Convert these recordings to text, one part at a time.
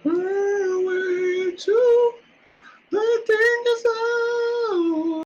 Highway to the danger zone.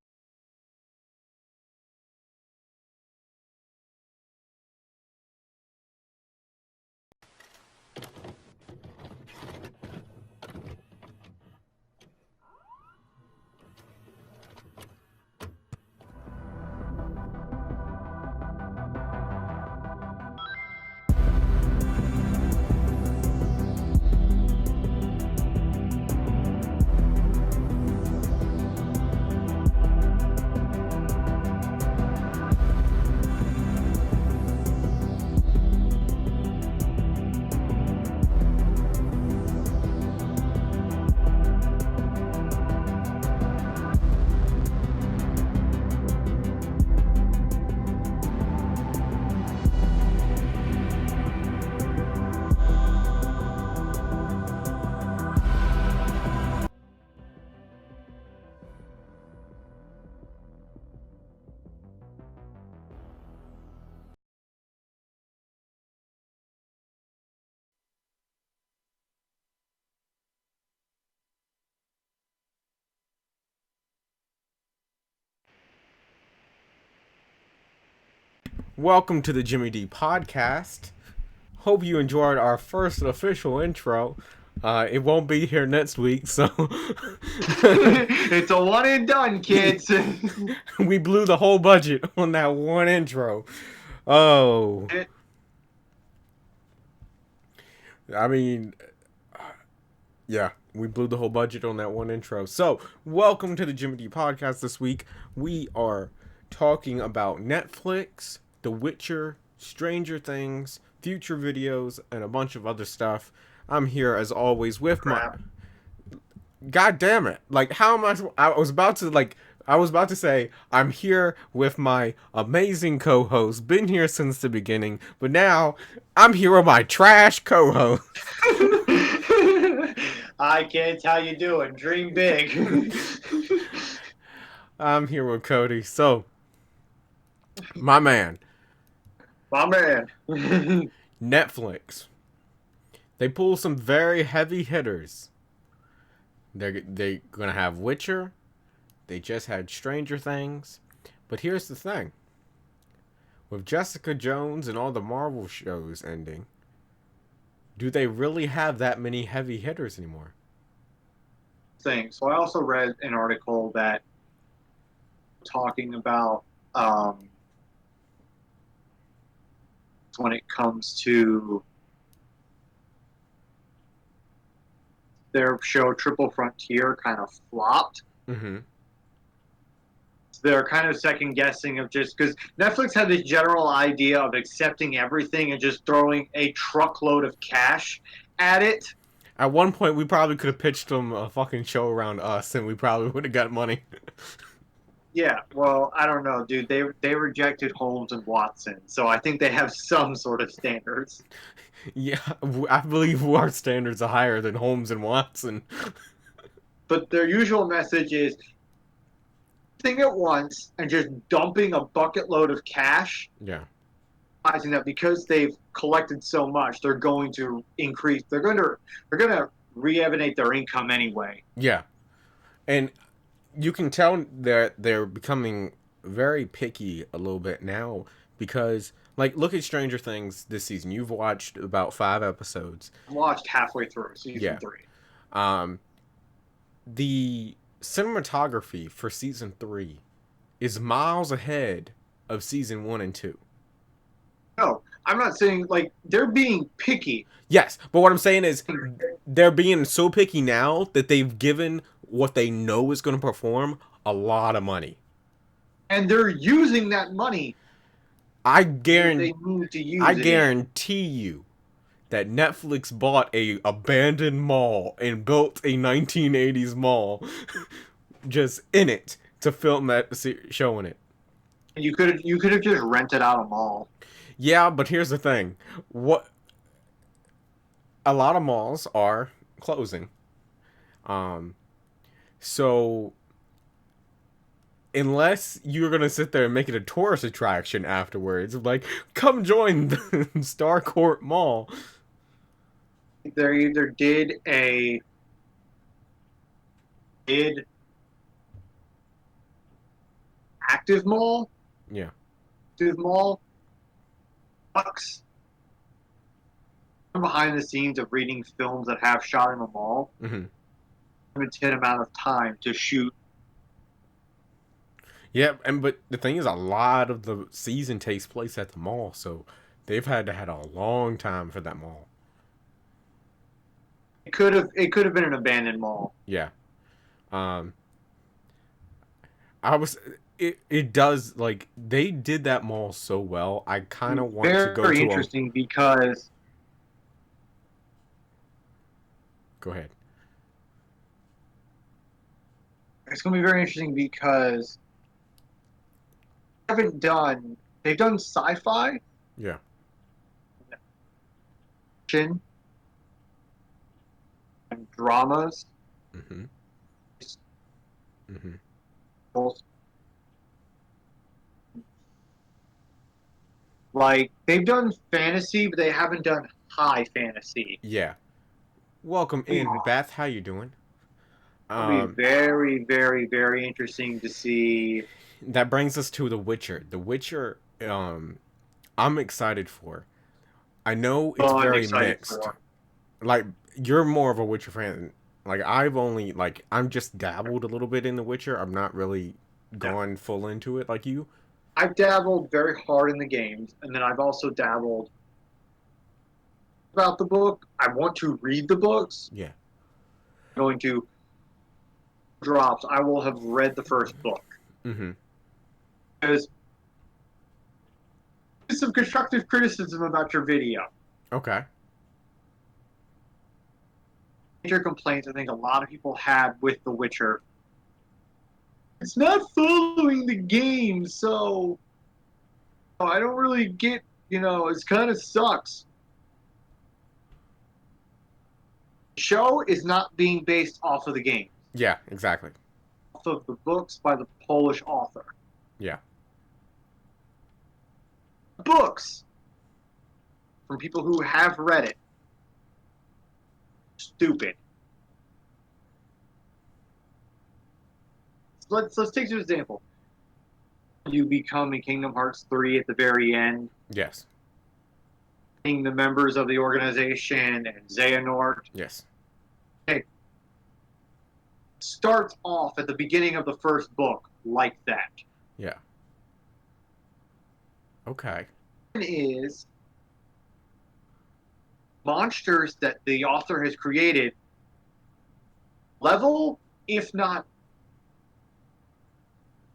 Welcome to the Jimmy D podcast. Hope you enjoyed our first official intro. It won't be here next week, so It's a one and done, kids. we blew the whole budget on that one intro. Oh, I mean, yeah, we blew the whole budget on that one intro. So, welcome to the Jimmy D podcast this week. We are talking about Netflix, The Witcher, Stranger Things, future videos, and a bunch of other stuff. I'm here as always with my Crap. God damn it. Like how am I was about to say I'm here with my amazing co-host, been here since the beginning, but now I'm here with my trash co-host. I can't how you doing. Dream big. I'm here with Cody. So, my man, My man. Netflix. They pull some very heavy hitters. They going to have Witcher. They just had Stranger Things. But here's the thing. With Jessica Jones and all the Marvel shows ending, do they really have that many heavy hitters anymore? Thing. So I also read an article that talking about when it comes to their show Triple Frontier kind of flopped. Mm-hmm. They're kind of second guessing of just because Netflix had this general idea of accepting everything and just throwing a truckload of cash at it. At one point, we probably could have pitched them a fucking show around us, and we probably would have got money. Yeah, well, I don't know, dude. They rejected Holmes and Watson, so I think they have some sort of standards. Yeah, I believe our standards are higher than Holmes and Watson. But their usual message is thing at once and just dumping a bucket load of cash, Yeah. realizing that because they've collected so much, they're going to increase. They're going to re-evidate their income anyway. Yeah. And you can tell that they're becoming very picky a little bit now because, like, look at Stranger Things this season. You've watched about 5 episodes. Watched halfway through season Yeah. 3. Um, the cinematography for season 3 is miles ahead of season 1 and 2. No, I'm not saying like they're being picky. Yes, but what I'm saying is they're being so picky now that they've given what they know is going to perform a lot of money. And they're using that money I where they guarantee need to I use it in. guarantee you that Netflix bought a abandoned mall and built a 1980s mall just in it to film that show in it. You could have just rented out a mall. Yeah, but here's the thing. What a lot of malls are closing. Um so unless you're gonna sit there and make it a tourist attraction afterwards, like come join the Starcourt Mall. They either did active mall, Yeah. active mall bucks behind the scenes of reading films that have shot in the mall. Mm-hmm. Limited amount of time to shoot. Yeah, and but the thing is, a lot of the season takes place at the mall, so they've had a long time for that mall. It could have been an abandoned mall. Yeah. Um, I was. It does like they did that mall so well. I kind of want to go Very to a. interesting because Go ahead. it's going to be very interesting because they've done sci-fi, Yeah. action, and dramas. Mm-hmm. Mm-hmm. Like they've done fantasy, but they haven't done high fantasy. Yeah. Welcome in, Beth. How you doing? It'll be Um, very, very, very interesting to see. that brings us to The Witcher. The Witcher. I'm excited for. I know it's I'm very excited mixed. for. Like you're more of a Witcher fan. Like I'm just dabbled a little bit in The Witcher. I'm not really Yeah. gone full into it like you. I've dabbled very hard in the games, and then I've also dabbled about the book. I want to read the books. Yeah. I'm going to drops. I will have read the first book Mm-hmm. because there's some constructive criticism about your video. Okay. Major complaints I think a lot of people had with The Witcher. It's not following the game, so I don't really get. It's kind of sucks. The show is not being based off of the game, Yeah. Exactly. off of the books by the Polish author. Yeah. Books from people who have read it. Stupid. Let's take an example. You become in Kingdom Hearts 3 at the very end, Yes. being the members of the organization and Xehanort. Yes. It starts off at the beginning of the first book like that. Yeah. Okay. Is monsters that the author has created level, if not,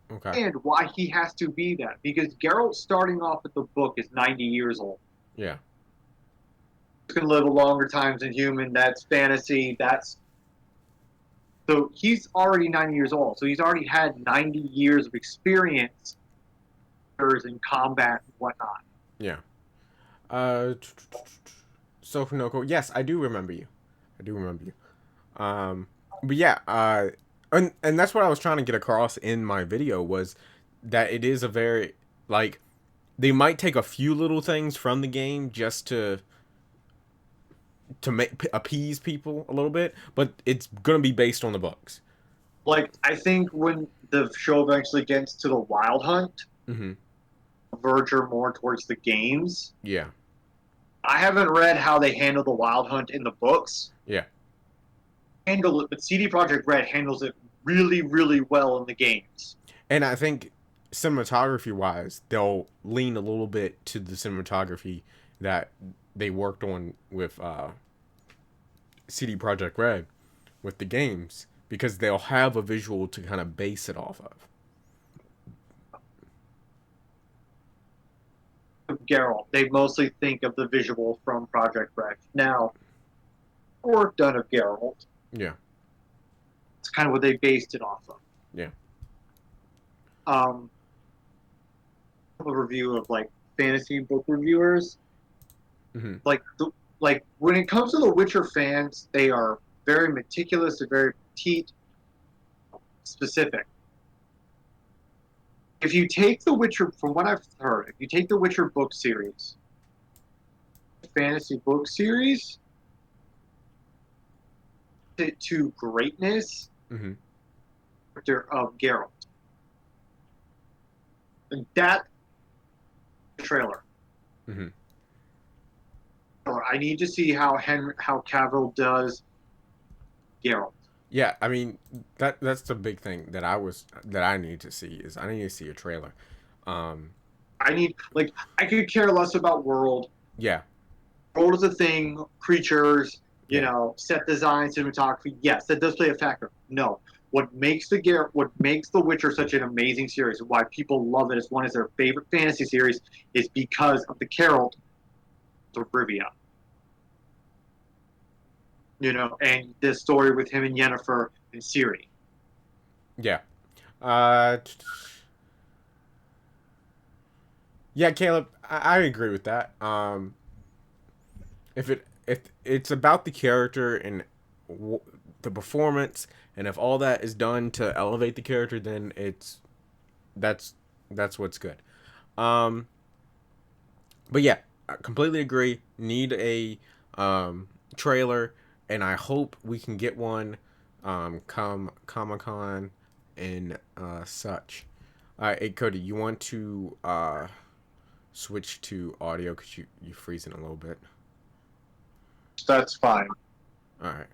Okay. and why he has to be that. Because Geralt starting off at the book is 90 years old. Yeah. He's going to live a longer time than human. That's fantasy. So he's already 90 years old. So he's already had 90 years of experience in combat and whatnot. Yeah. So Hinoko, yes, I do remember you. I do remember you. But yeah, and that's what I was trying to get across in my video was that it is a very like they might take a few little things from the game just to make appease people a little bit, but it's gonna be based on the books. Like, I think when the show eventually gets to the Wild Hunt, Mm-hmm. verger more towards the games. Yeah. I haven't read how they handle the Wild Hunt in the books. Yeah. Handle it, but CD Projekt Red handles it really, really well in the games. And I think cinematography wise, they'll lean a little bit to the cinematography that they worked on with CD Projekt Red with the games because they'll have a visual to kind of base it off of. Geralt, they mostly think of the visual from Project Red. Now, work done of Geralt. Yeah. It's kind of what they based it off of. Yeah. A review of like fantasy book reviewers. Mm-hmm. Like when it comes to the Witcher fans, they are very meticulous and very petite, specific. If you take the Witcher, from what I've heard, if you take the Witcher book series, fantasy book series, it to greatness Mm-hmm. of Geralt. And that trailer. Mm-hmm. I need to see how Cavill does Geralt. Yeah, I mean that's the big thing that I need to see is I need to see a trailer. Um, I need like I could care less about world. yeah, World is a thing, creatures, yeah, set design, cinematography. Yes, that does play a factor. No, what makes The Witcher such an amazing series, why people love it as one of their favorite fantasy series, is because of the Geralt of Rivia. And the story with him and Yennefer and Ciri. yeah. Uh, t- yeah, Caleb, I agree with that. If it's about the character and the performance, and if all that is done to elevate the character, then that's that's what's good. Um, but yeah, I completely agree. Need a trailer, and I hope we can get one come Comic Con and such. Hey Cody, you want to switch to audio because you freezing a little bit. That's fine. All right.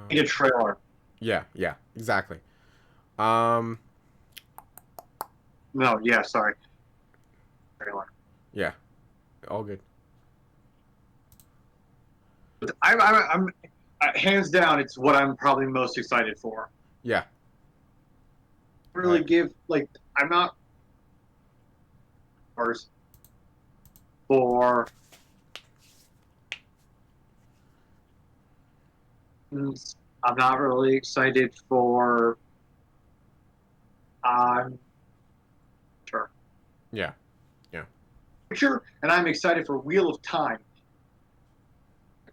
Need a trailer. Yeah, yeah, exactly. Um, No, yeah, sorry. Trailer. yeah, all good. I'm hands down, it's what I'm probably most excited for. Yeah. Really give I'm not for I'm not really excited for sure. Yeah, yeah, Sure, and I'm excited for Wheel of Time.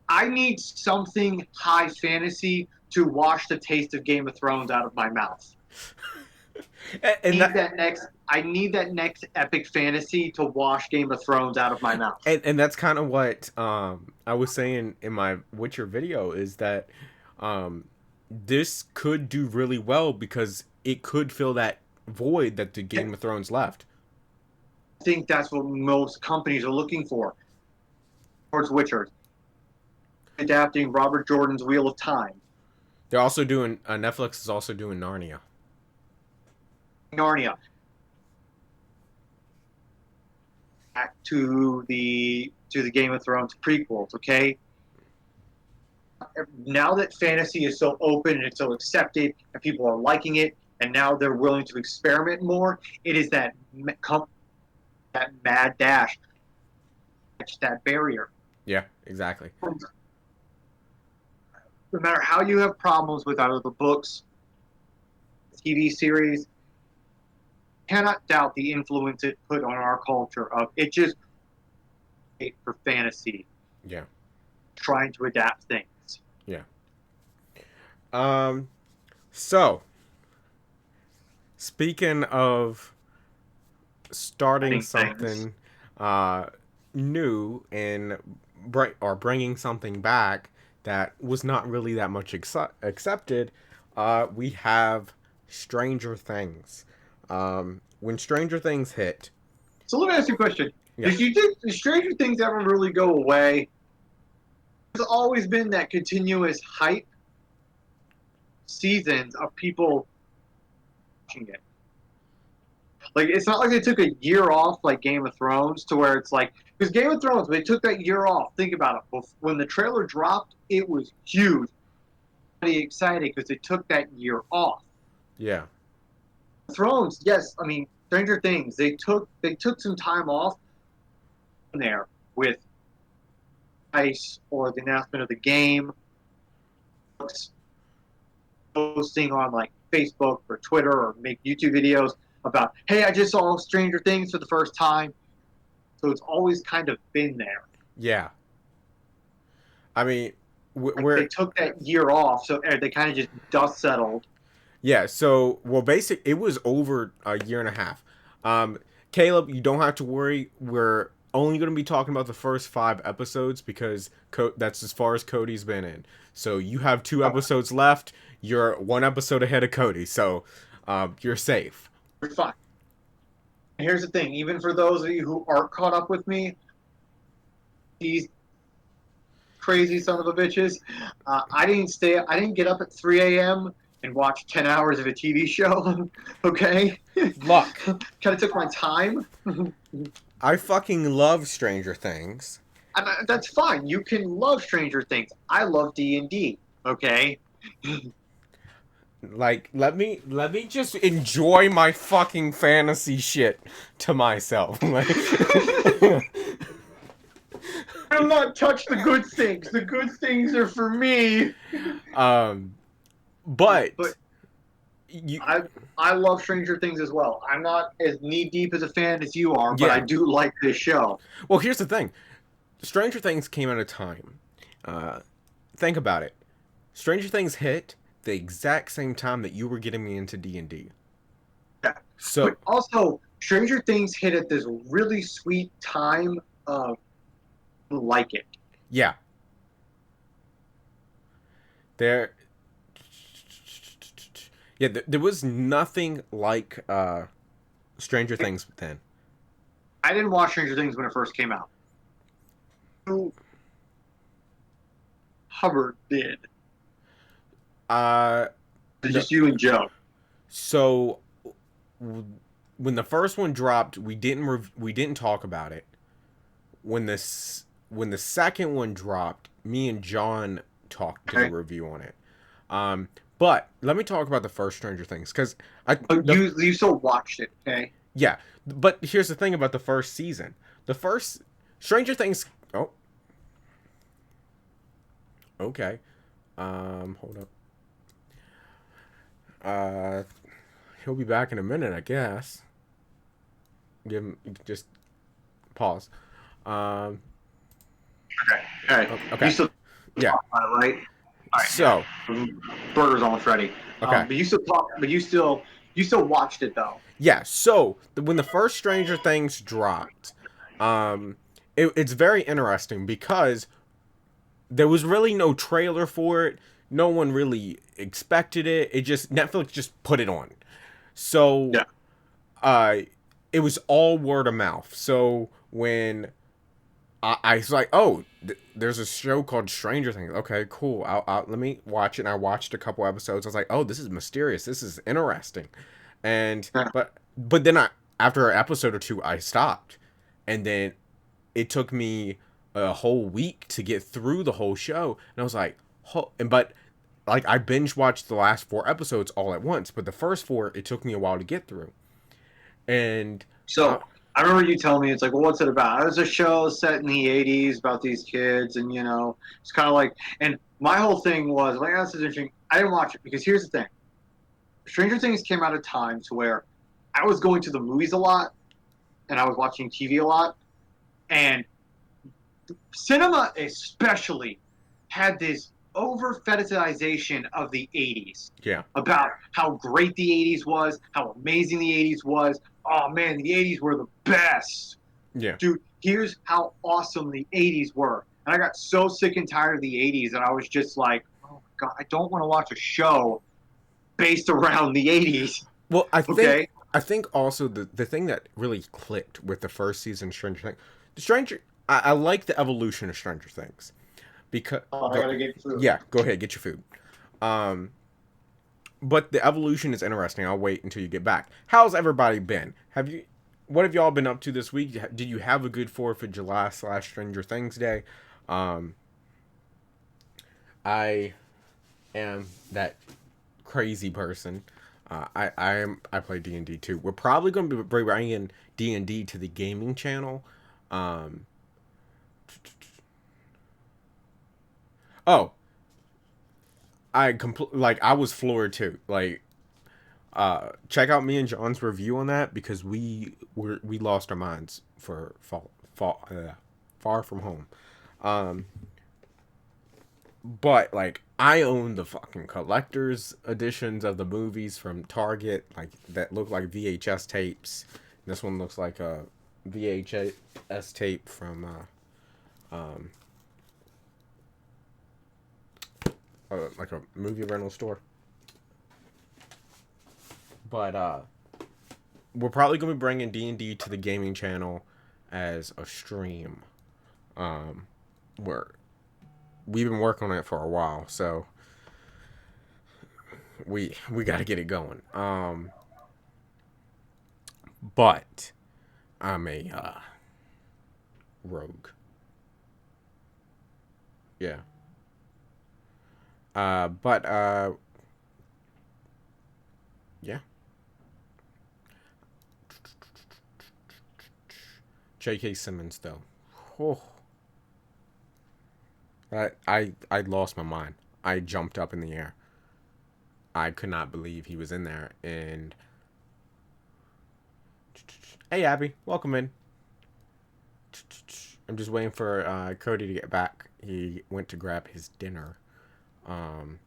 I need something high fantasy to wash the taste of Game of Thrones out of my mouth. and that I need that next epic fantasy to wash Game of Thrones out of my mouth. and that's kind of what I was saying in my Witcher video is that this could do really well because it could fill that void that the Game of Thrones left. I think that's what most companies are looking for towards Witcher. Adapting Robert Jordan's Wheel of Time. They're also doing Netflix is also doing Narnia. Narnia. Back to the Game of Thrones prequels, okay? Now that fantasy is so open and it's so accepted and people are liking it and now they're willing to experiment more, it is that mad dash, that barrier. Yeah, exactly. No matter how you have problems with either the books, TV series, cannot doubt the influence it put on our culture of it just for fantasy, Yeah, trying to adapt things. yeah. Um, so speaking of starting Things. something uh, new and bringing something back that was not really that much accepted, we have Stranger Things. When Stranger Things hit, So let me ask you a question. yeah, Did Stranger Things ever really go away? There's always been that continuous hype seasons of people watching it. Like it's not like they took a year off like Game of Thrones to where it's like because Game of Thrones they took that year off. Think about it. When the trailer dropped, it was huge. Pretty excited because they took that year off. yeah, Thrones, yes, I mean Stranger Things. They took some time off in there with Ice or the announcement of the game, posting on like Facebook or Twitter or make YouTube videos about, hey, I just saw Stranger Things for the first time. So it's always kind of been there. yeah. I mean, Like they took that year off, so they kind of just dust settled. yeah. So well, it was over a year and a half. Um, Caleb, you don't have to worry. We're only going to be talking about the first 5 episodes because that's as far as Cody's been in. So you have 2 episodes left. You're 1 episode ahead of Cody, so you're safe. We're fine. Here's the thing: even for those of you who aren't caught up with me, these crazy son of a bitches, I didn't get up at 3 a.m. and watch 10 hours of a TV show. Okay, Luck. kind of took my time. I fucking love Stranger Things. And that's fine. You can love Stranger Things. I love D&D. Okay. Like, let me just enjoy my fucking fantasy shit to myself. Like, Do not touch the good things. The good things are for me. but I love Stranger Things as well. I'm not as knee deep as a fan as you are, but Yeah. I do like this show. Well, here's the thing. Stranger Things came at a time. Think about it. Stranger Things hit the exact same time that you were getting me into D&D. Yeah. So But also, Stranger Things hit at this really sweet time of like it. yeah. There was nothing like Stranger Things then. I didn't watch Stranger Things when it first came out. Hubbard did. It's just you and Joe. So when the first one dropped, we didn't talk about it. When the second one dropped, me and John talked to the review on it. But let me talk about the first Stranger Things because You still watched it, okay? Yeah, but here's the thing about the first season. The first Stranger Things. Oh, okay. Hold up. He'll be back in a minute, I guess. Give him just pause. Okay. Okay. You still Yeah. Right? All right. So Burger's almost ready. Okay. But you still talk. But you still watched it though. Yeah. So when the first Stranger Things dropped, it's very interesting because there was really no trailer for it. No one really expected it. Netflix just put it on. So Yeah. It was all word of mouth. So when I was like, oh, there's a show called Stranger Things. Okay, cool. Let me watch it. And I watched a couple episodes. I was like, oh, this is mysterious. This is interesting. And but then after an episode or two, I stopped, and then it took me a whole week to get through the whole show. And I was like, but like I binge watched the last 4 episodes all at once. But the first 4, it took me a while to get through. And so I remember you telling me, it's like, well, what's it about? It was a show set in the 80s about these kids, and it's kind of like, and my whole thing was like, this is interesting. I didn't watch it because here's the thing: Stranger Things came out at a time to where I was going to the movies a lot, and I was watching TV a lot, and cinema especially had this over fetishization of the 80s. Yeah. About how great the 80s was, how amazing the 80s was. Oh man, the 80s were the best. Yeah. Dude, here's how awesome the 80s were. And I got so sick and tired of the 80s that I was just like, oh my God, I don't want to watch a show based around the 80s. Well, I think also the thing that really clicked with the first season of Stranger Things, I like the evolution of Stranger Things. Because I gotta get food. Yeah, go ahead, get your food. But the evolution is interesting. I'll wait until you get back. How's everybody been? What have y'all been up to this week? Did you have a good 4th of July / Stranger Things Day? I am that crazy person. I play D&D too. We're probably going to be bringing D&D to the gaming channel. Oh, I was floored too. Like, check out me and John's review on that because we lost our minds for Far From Home. But like I own the fucking collector's editions of the movies from Target, like that look like VHS tapes. This one looks like a VHS tape from um, like a movie rental store. But we're probably gonna be bringing D&D to the gaming channel as a stream. Where we've been working on it for a while, so we got to get it going. But I'm a rogue. Yeah. But yeah. J.K. Simmons though. Oh. I lost my mind. I jumped up in the air. I could not believe he was in there. And hey, Abby, welcome in. I'm just waiting for Cody to get back. He went to grab his dinner. Um,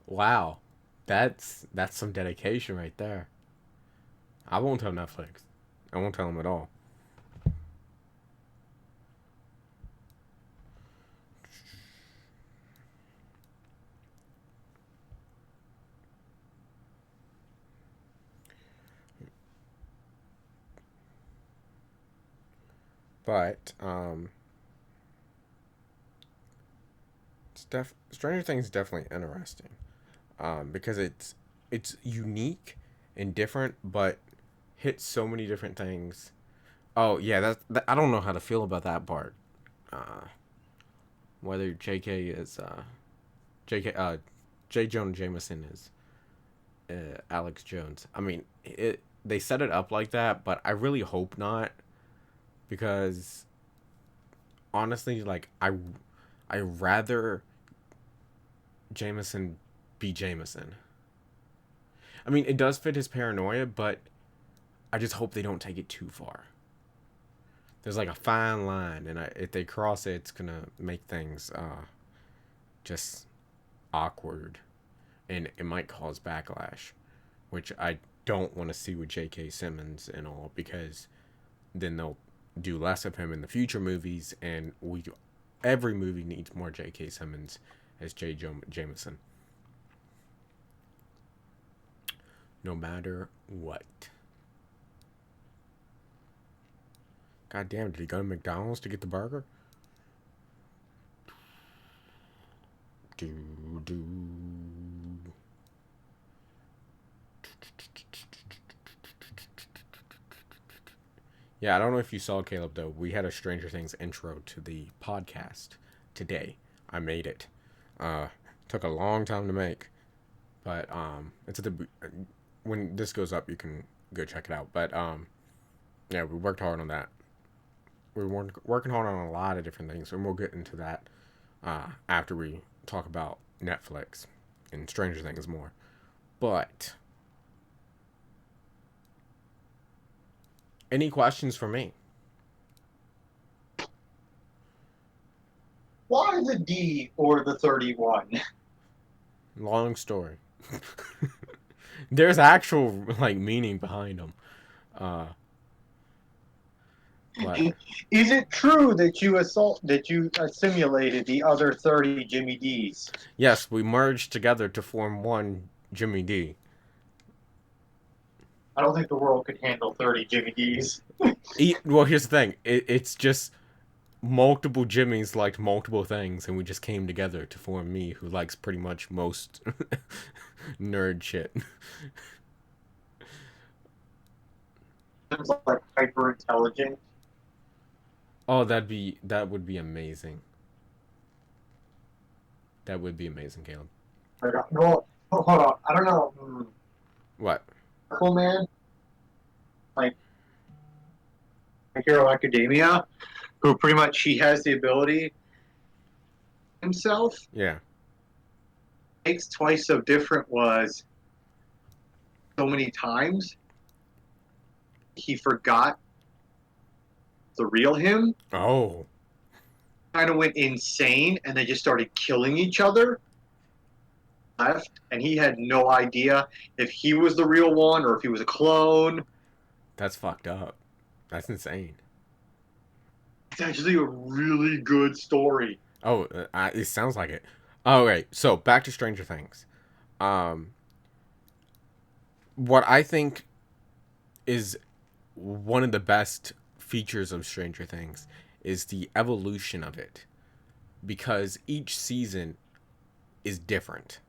wow, that's some dedication right there. I won't tell Netflix. I won't tell them at all. But Stranger Things is definitely interesting. Because it's unique and different, but hits so many different things. Oh yeah, I don't know how to feel about that part. Uh, Whether J.K. is J.K. J. Jonah Jameson is Alex Jones. I mean, they set it up like that, but I really hope not, because honestly, like I rather Jameson be Jameson. I mean, it does fit his paranoia, but I just hope they don't take it too far. There's like a fine line, and if they cross it, it's gonna make things just awkward, and it might cause backlash, which I don't want to see with J.K. Simmons and all, because then they'll do less of him in the future movies, and every movie needs more J.K. Simmons as Jameson, no matter what. God damn, did he go to McDonald's to get the burger? Do do. Yeah, I don't know if you saw, Caleb, though. We had a Stranger Things intro to the podcast today. I made it. Uh, Took a long time to make, but it's at the when this goes up, you can go check it out. But yeah, we worked hard on that. We were working hard on a lot of different things, and we'll get into that after we talk about Netflix and Stranger Things more. But any questions for me? Why the D or the 31? Long story. There's actual like meaning behind them. Uh, but Is it true that you assimilated the other 30 Jimmy D's? yes, we merged together to form one Jimmy D. I don't think the world could handle 30 Jimmy D's. Well, here's the thing. It's just multiple Jimmys liked multiple things, and we just came together to form me, who likes pretty much most nerd shit. Seems like hyper intelligent. Oh, that would be amazing. That would be amazing, Caleb. Well, hold on. I don't know. What? Man, like My Hero Academia, who pretty much he has the ability himself. Yeah. Makes Twice So Different was so many times he forgot the real him. Oh. kind of went insane and they just started killing each other. Left, and he had no idea if he was the real one or if he was a clone. That's fucked up. That's insane. It's actually a really good story. Oh, it sounds like it. All right, so back to Stranger Things. Um, what I think is one of the best features of Stranger Things is the evolution of it, because each season is different.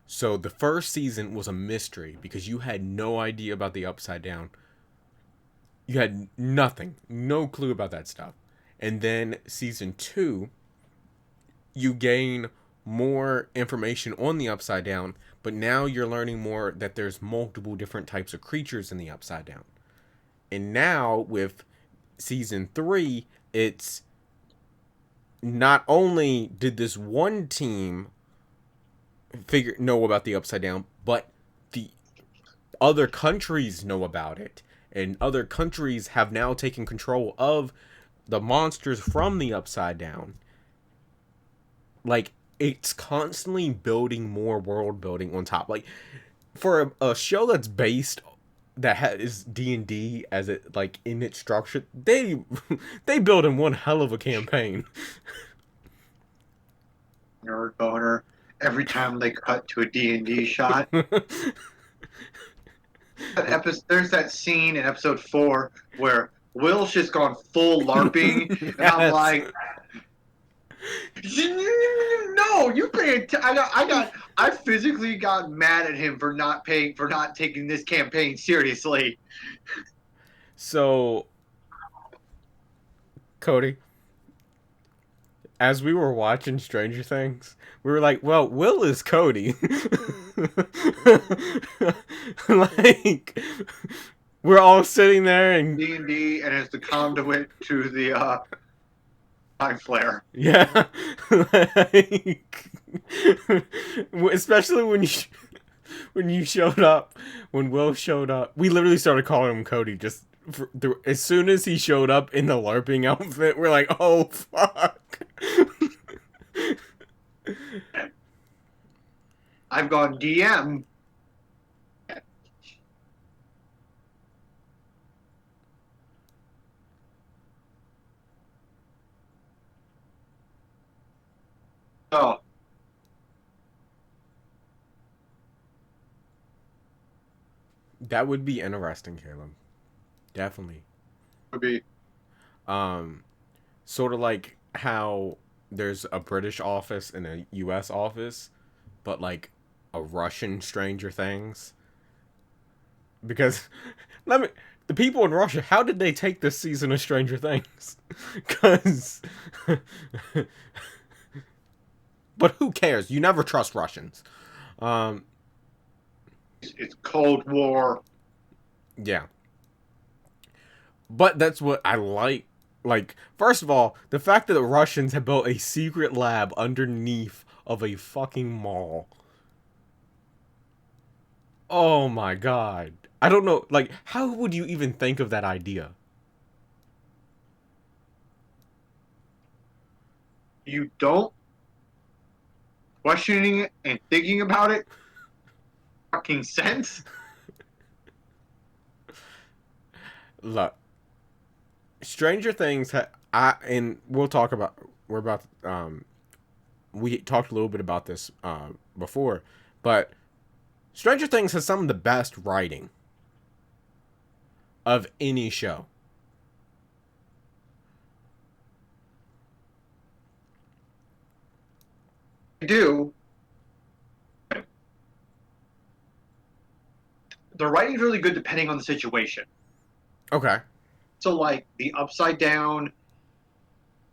So the first season was a mystery because you had no idea about the Upside Down. You had nothing, no clue about that stuff. And then season 2, you gain more information on the Upside Down, but now you're learning more that there's multiple different types of creatures in the Upside Down. And now with season 3, it's not only did this one team know about the Upside Down, but the other countries know about it, and other countries have now taken control of the monsters from the Upside Down. Like, it's constantly building more world building on top. Like, for a show that's based that is D&D as it, like, in its structure, they build in one hell of a campaign. Nerd boner. Every time they cut to a D&D shot. There's that scene in episode 4 where Will's just gone full LARPing, and Yes. I'm like, no, you pay. I physically got mad at him for not taking this campaign seriously. So, Cody, as we were watching Stranger Things, we were like, well, Will is Cody. Like, we're all sitting there and D&D, and it's the conduit to the time flare. yeah, like, especially when you showed up, when Will showed up, we literally started calling him Cody just as soon as he showed up in the LARPing outfit. We're like, oh fuck. I've gone DM. Oh, That would be interesting, Caleb. Definitely. would be Sort of like how there's a British office and a US office, but like a Russian Stranger Things. Because let me the people in Russia, how did they take this season of Stranger Things? Cuz but who cares? You never trust Russians. Um it's Cold War. yeah. But that's what I like. Like, first of all, the fact that the Russians have built a secret lab underneath of a fucking mall. Oh my god. I don't know, like, how would you even think of that idea? You don't questioning it and thinking about it. Fucking sense. Look, Stranger Things, and we'll talk about, we're about, we talked a little bit about this before, but Stranger Things has some of the best writing of any show. I do. The writing's really good depending on the situation. Okay. So like the Upside Down,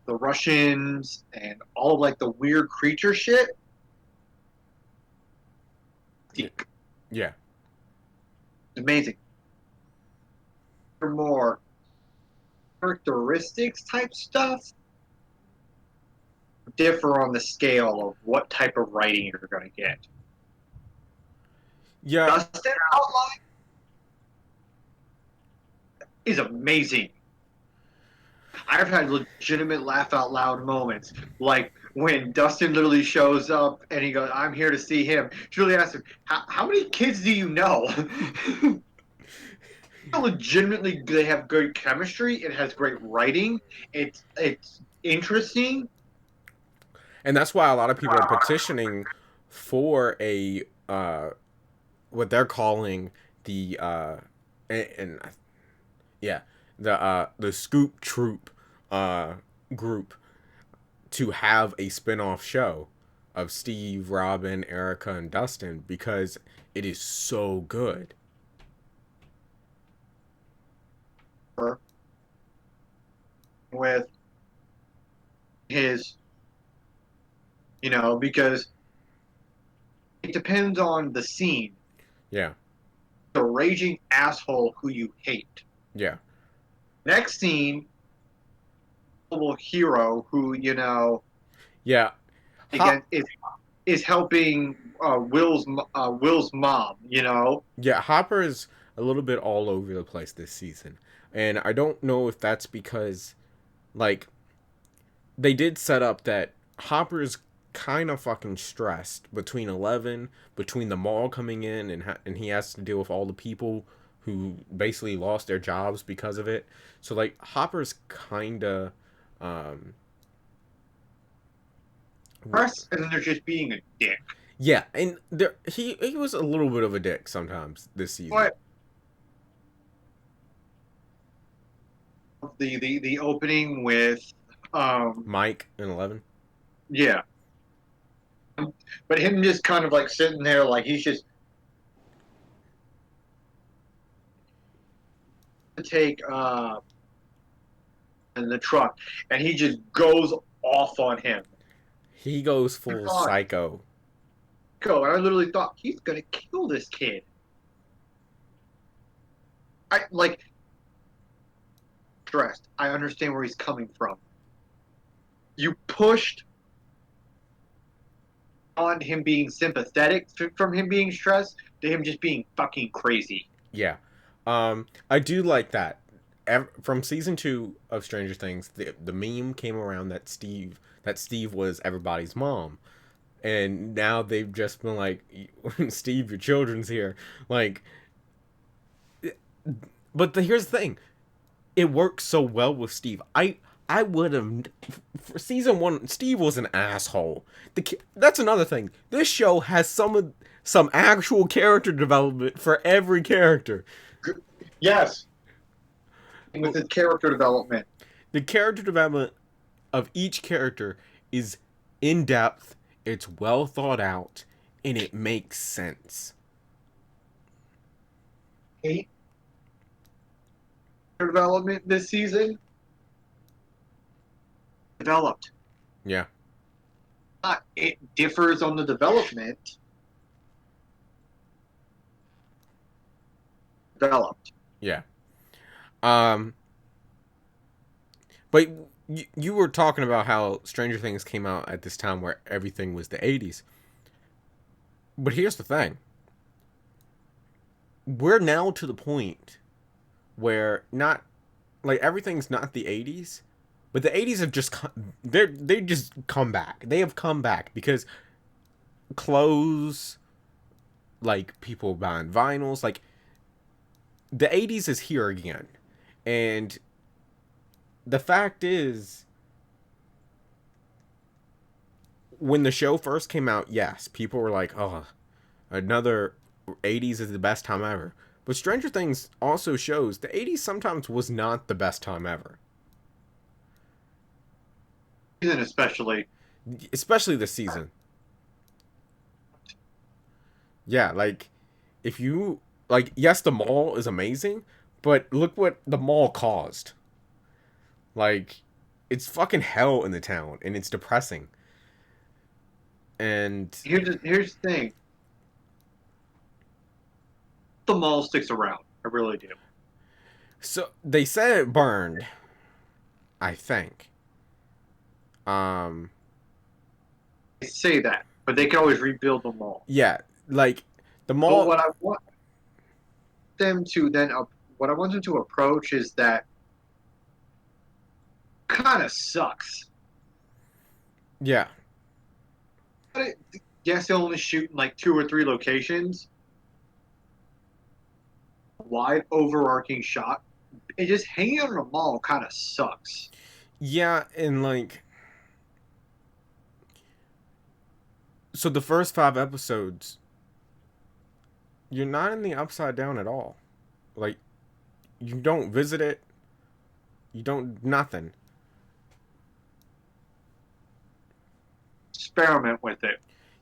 the Russians, and all of like the weird creature shit. Yeah. Amazing. For more characteristics type stuff, differ on the scale of what type of writing you're going to get. Yeah. Dustin outline is amazing. I've had legitimate laugh out loud moments, like when Dustin literally shows up and he goes, "I'm here to see him." Julie asks him, "How many kids do you know?" Legitimately, they have great chemistry. It has great writing. It's interesting. And that's why a lot of people are petitioning for a what they're calling the and yeah, the Scoop Troop group to have a spin-off show of Steve, Robin, Erica, and Dustin because it is so good. With his, because it depends on the scene. Yeah. The raging asshole who you hate. Yeah. Next scene, hero who Yeah. again is helping Will's mom. Yeah, Hopper is a little bit all over the place this season. And I don't know if that's because like they did set up that Hopper's kind of fucking stressed between 11, between the mall coming in and he has to deal with all the people who basically lost their jobs because of it. So like Hopper's kind of um Press and then they're just being a dick. yeah, and there he was a little bit of a dick sometimes this season. But the opening with Mike and 11. yeah, but him just kind of like sitting there like he's just to take in the truck and he just goes off on him. He goes full psycho. And I literally thought he's gonna kill this kid. I like stressed. I understand where he's coming from. You pushed on him being sympathetic from him being stressed to him just being fucking crazy. Yeah. I do like that. From season 2 of Stranger Things, the meme came around that Steve was everybody's mom. And now they've just been like, Steve, your children's here. Like, but here's the thing. It works so well with Steve. I would have for season 1. Steve was an asshole. That's another thing. This show has some actual character development for every character. Yes, with the character development. The character development of each character is in depth. It's well thought out, and it makes sense. Hate development this season developed. Yeah. It differs on the development. Developed. Yeah. But you were talking about how Stranger Things came out at this time where everything was the 80s. But here's the thing. We're now to the point where not like everything's not the 80s, but the 80s have just they just come back. They have come back because clothes, like people buying vinyls, like the 80s is here again. And the fact is, when the show first came out, yes, people were like, oh, another 80s is the best time ever. But Stranger Things also shows the 80s sometimes was not the best time ever. Especially this season. Yeah, like, if you, like, yes, the mall is amazing, but look what the mall caused. Like, it's fucking hell in the town, and it's depressing. And here's the thing. The mall sticks around. I really do. So they said it burned, I think. They say that, but they can always rebuild the mall. Yeah, like the mall. But what I want them to approach is that kind of sucks. Yeah. But yes, they only shoot in like 2 or 3 locations. Wide overarching shot. It just hanging out in a mall kind of sucks. Yeah, and like, so the first 5 episodes, you're not in the Upside Down at all. Like, you don't visit it. You don't nothing. Experiment with it,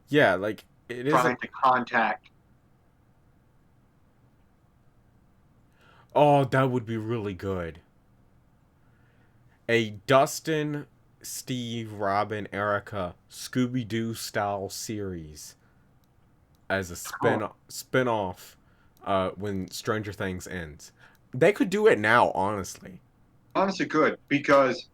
Yeah, like it isn't. trying to contact. Oh, that would be really good. A Dustin, Steve, Robin, Erica Scooby Doo style series as a Huh. spin off when Stranger Things ends. They could do it now, honestly. Honestly, good because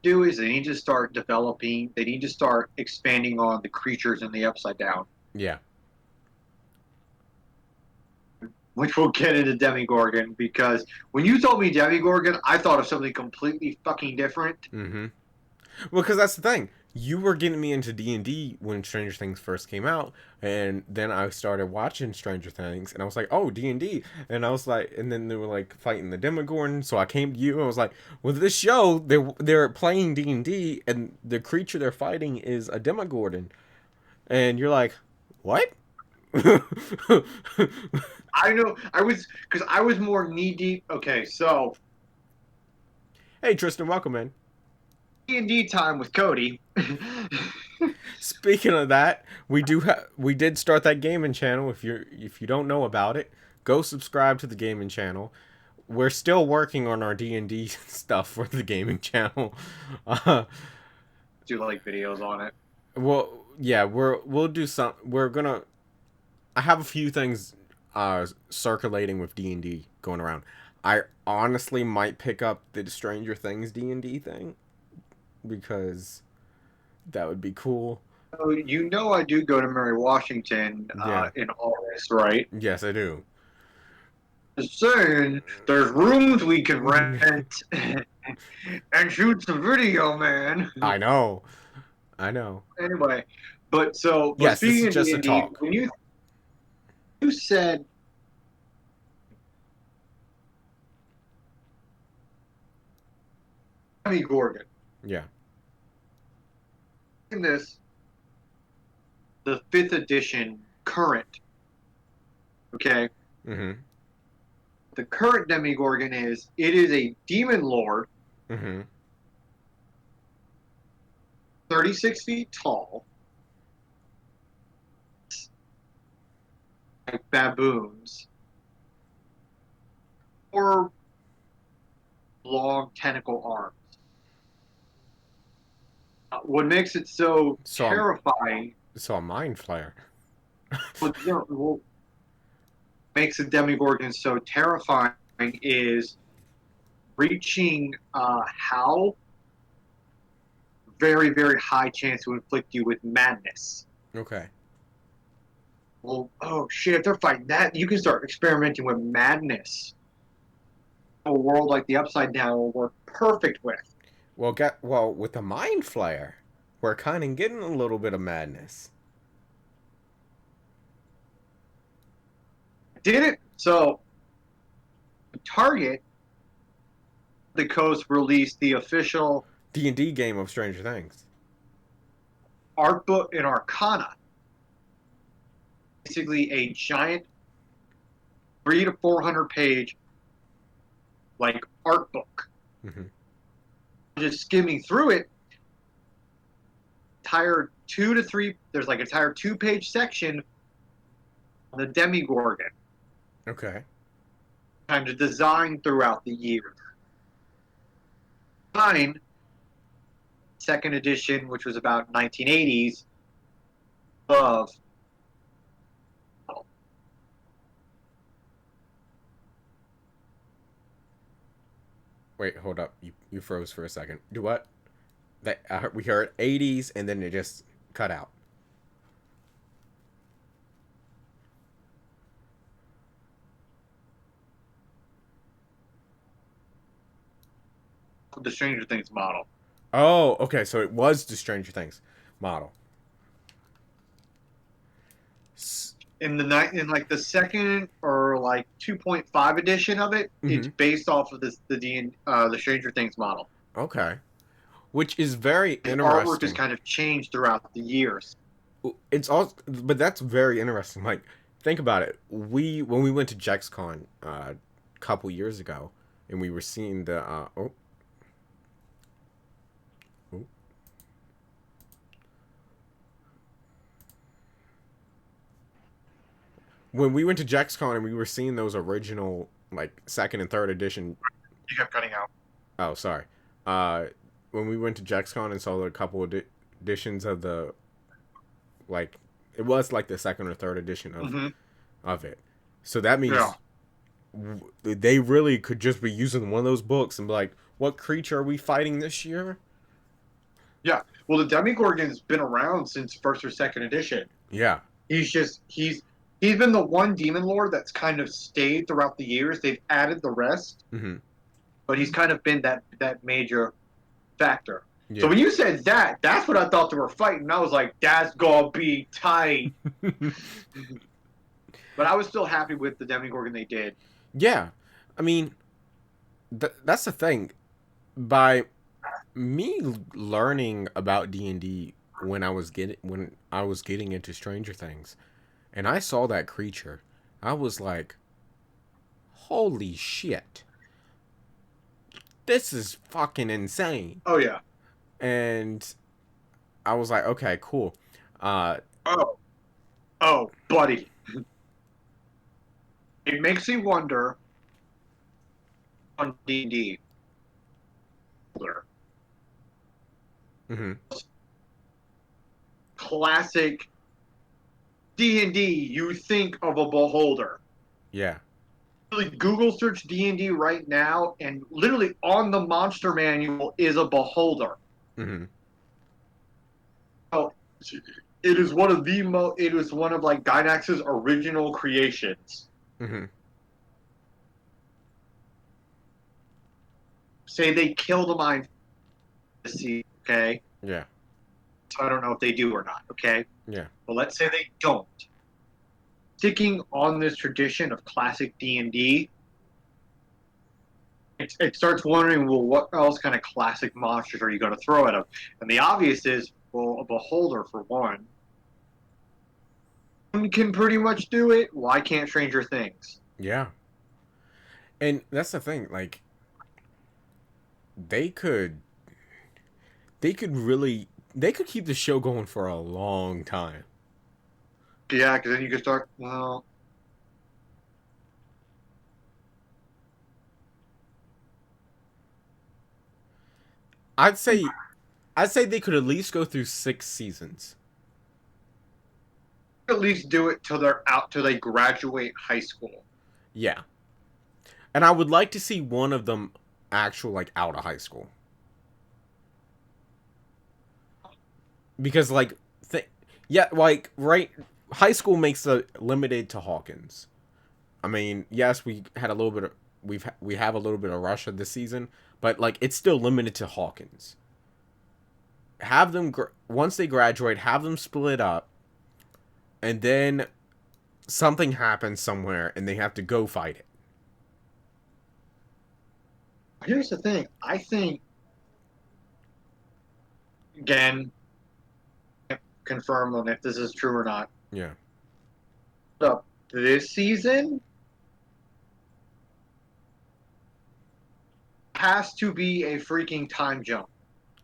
do is they need to start developing. They need to start expanding on the creatures in the Upside Down, Yeah. which we'll get into Demigorgon. Because when you told me Demigorgon, I thought of something completely fucking different. Mm-hmm. Well, because that's the thing. You were getting me into D&D when Stranger Things first came out, and then I started watching Stranger Things, and I was like, "Oh, D&D," and I was like, and then they were like fighting the Demogorgon, so I came to you, and I was like, "Well, this show, they're playing D&D, and the creature they're fighting is a Demogorgon," and you're like, "What?" I know I was because I was more knee deep. Okay, so Hey, Tristan, welcome in. D&D time with Cody. Speaking of that, we did start that gaming channel. If you don't know about it, go subscribe to the gaming channel. We're still working on our D&D stuff for the gaming channel. Uh, Do like videos on it. well, yeah, we'll do some. We're gonna. I have a few things circulating with D&D going around. I honestly might pick up the Stranger Things D&D thing because that would be cool. So you know I do go to Mary Washington Yeah. in August, right? Yes, I do. Just saying, there's rooms we can rent and shoot some video, man. I know. I know. Anyway, but Yes, this speaking is of just D a and D, talk. when you said Tommy Gorgon Yeah. in this the fifth edition current, okay, Mm-hmm. the current Demigorgon is it is a demon lord, Mm-hmm. 36 feet tall, like baboons, or long tentacle arms. What makes it so So I'm terrifying, so a mind flare. what makes a Demigorgon so terrifying is reaching how very, very high chance to inflict you with madness. Okay. Well, oh shit, if they're fighting that, you can start experimenting with madness. A world like the Upside Down will work perfect with. Well with the mind flare, we're kind of getting a little bit of madness. Did it? So, Target, the Coast released the official D&D game of Stranger Things. art book in Arcana. Basically, a giant 300 to 400 page like art book. Mm-hmm. Just skimming through it, entire 2 to 3. There's like an entire 2 page section on the Demigorgon, Okay. kind of design throughout the years. Mine, second edition, which was about 1980s, of Wait, hold up. You froze for a second. Do what? We heard 80s and then it just cut out. of the Stranger Things model. Oh, okay. So it was the Stranger Things model. In the night, in like the second or like 2.5 edition of it, it's Mm-hmm. based off of the Stranger Things model. Okay. Which is very His artwork has interesting. kind of changed throughout the years. It's all, but that's very interesting. Like, think about it. When we went to JexCon a couple years ago, and we were seeing the oh, when we went to JexCon and we were seeing those original like second and third edition. You kept cutting out. Oh, sorry. Uh, when we went to JexCon and saw a couple of editions of the like, it was like the second or third edition Mm-hmm. of it. So that Yeah. means they really could just be using one of those books and be like, what creature are we fighting this year? Yeah. Well, the Demogorgon's been around since first or second edition. Yeah. He's been the one demon lord that's kind of stayed throughout the years. They've added the rest, Mm-hmm. but he's kind of been that major factor. So Yeah. when you said that, that's what I thought they were fighting. I was like, that's gonna be tight. But I was still happy with the Demogorgon they did. Yeah. I mean, that's the thing. By me learning about D&D when I was getting into Stranger Things, and I saw that creature, I was like, holy shit. This is fucking insane. Oh yeah. And I was like, okay, cool. Uh, Oh, oh, buddy. It makes me wonder on D&D. mm-hmm. Classic D&D, you think of a beholder. Yeah. Literally Google search D&D right now, and literally on the monster manual is a beholder. Mm-hmm. Oh, it is one of it was one of like Gynax's original creations. Mm-hmm. Say they kill the mind, okay? Yeah. So I don't know if they do or not, okay? Yeah. But let's say they don't. Sticking on this tradition of classic D&D, it starts wondering, well, what else kind of classic monsters are you going to throw at them? And the obvious is, well, a beholder for one. Can pretty much do it. Why can't Stranger Things? Yeah. And that's the thing, like they could they could keep the show going for a long time. Yeah, because then you can start. Well, I'd say I'd say they could at least go through 6 seasons. at least do it till they're out, till they graduate high school. Yeah. And I would like to see one of them actual like out of high school. Because like yeah, like right high school makes it limited to Hawkins. I mean, yes, we had a little bit of we have a little bit of Russia this season, but like it's still limited to Hawkins. Have them once they graduate, have them split up, and then something happens somewhere, and they have to go fight it. Here's the thing. I think, again, confirm on if this is true or not. Yeah. Up this season has to be a freaking time jump.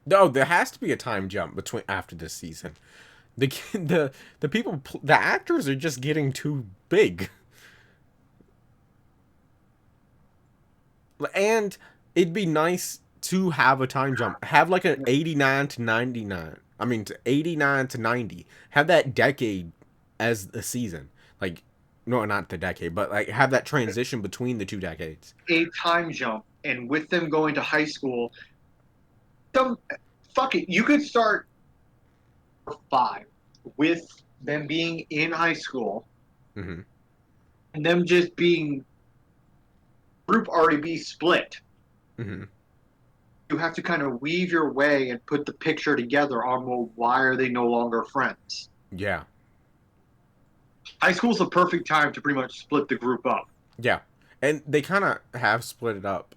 No, there has to be a time jump between after this season. The the people the actors are just getting too big. And it'd be nice to have a time jump. Have like an 89 to 99. I mean, to 89 to 90. Have that decade as the season. Like, no, not the decade, but like have that transition between the two decades. A time jump, and with them going to high school, some fuck it. You could start 5 with them being in high school Mm-hmm. and them just being group already be split. Mm-hmm. you have to kind of weave your way and put the picture together on, well, why are they no longer friends? Yeah. High school's the perfect time to pretty much split the group up. Yeah. And they kind of have split it up.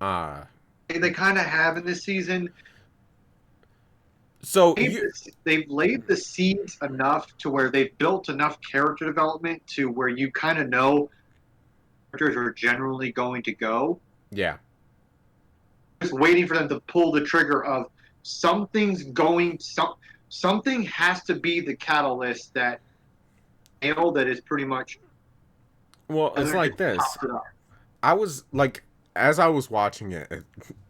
Uh They kind of have in this season. so They've, you they've laid the seeds enough to where they've built enough character development to where you kind of know characters are generally going to go. yeah. Just waiting for them to pull the trigger of something's going, something has to be the catalyst that that is pretty much, Well, and it's then like just this. pops it up. I was like, as I was watching it at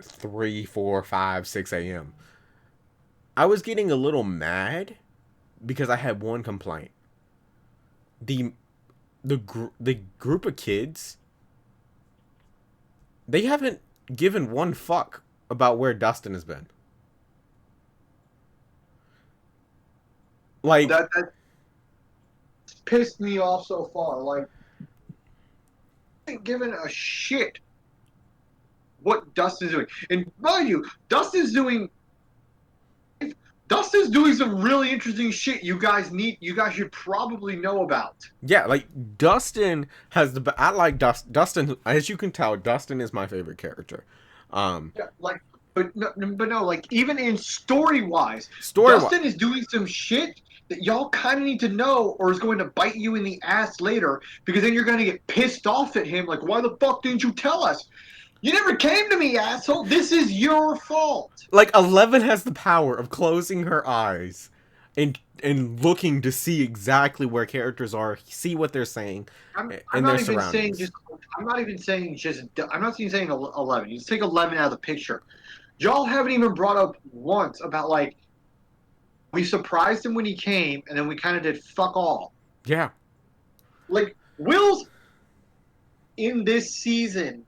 3, 4, 5, 6 a.m., I was getting a little mad because I had one complaint. The the group of kids, they haven't given one fuck about where Dustin has been. Like, That pissed me off so far. Like, I ain't giving a shit what Dustin's doing. And mind you, Dustin's doing some really interesting shit you guys should probably know about. yeah, like Dustin has the. I like Dustin. As you can tell, Dustin is my favorite character. Yeah, like but no, like even in story wise, Story wise, Dustin is doing some shit that y'all kind of need to know or is going to bite you in the ass later because then you're going to get pissed off at him like why the fuck didn't you tell us? You never came to me, asshole. This is your fault. like 11 has the power of closing her eyes and looking to see exactly where characters are, see what they're saying, I'm and their not even saying surroundings. just. I'm not even saying just. I'm not even saying 11. You just take 11 out of the picture. Y'all haven't even brought up once about like we surprised him when he came, and then we kind of did fuck all. Yeah, Like Will's in this season,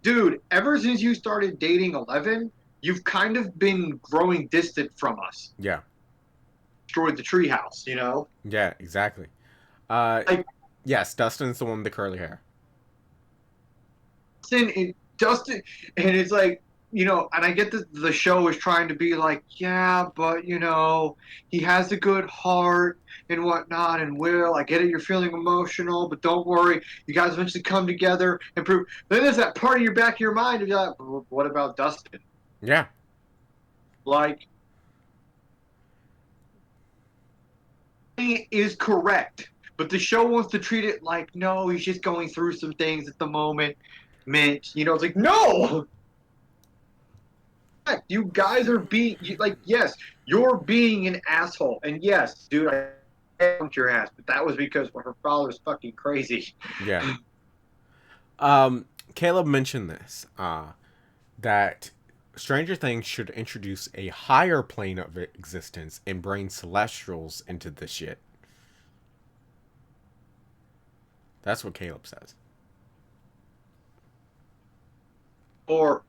dude. Ever since you started dating 11, you've kind of been growing distant from us. yeah, Destroyed the treehouse, you know. yeah, exactly. Uh, Like yes, Dustin's the one with the curly hair. Dustin, and it's like and I get that the show is trying to be like, yeah, but he has a good heart and whatnot, and Will, I get it, you're feeling emotional, but don't worry, you guys eventually come together and prove. Then there's that part of your back of your mind of like, well, what about Dustin? Yeah, Like, he is correct, but the show wants to treat it like, no, he's just going through some things at the moment. Mint, it's like, no, you guys are being like, yes, you're being an asshole, and yes, dude, I dumped your ass, but that was because her father's fucking crazy. yeah. Caleb mentioned this, that Stranger Things should introduce a higher plane of existence and bring Celestials into the shit. That's what Caleb says. Or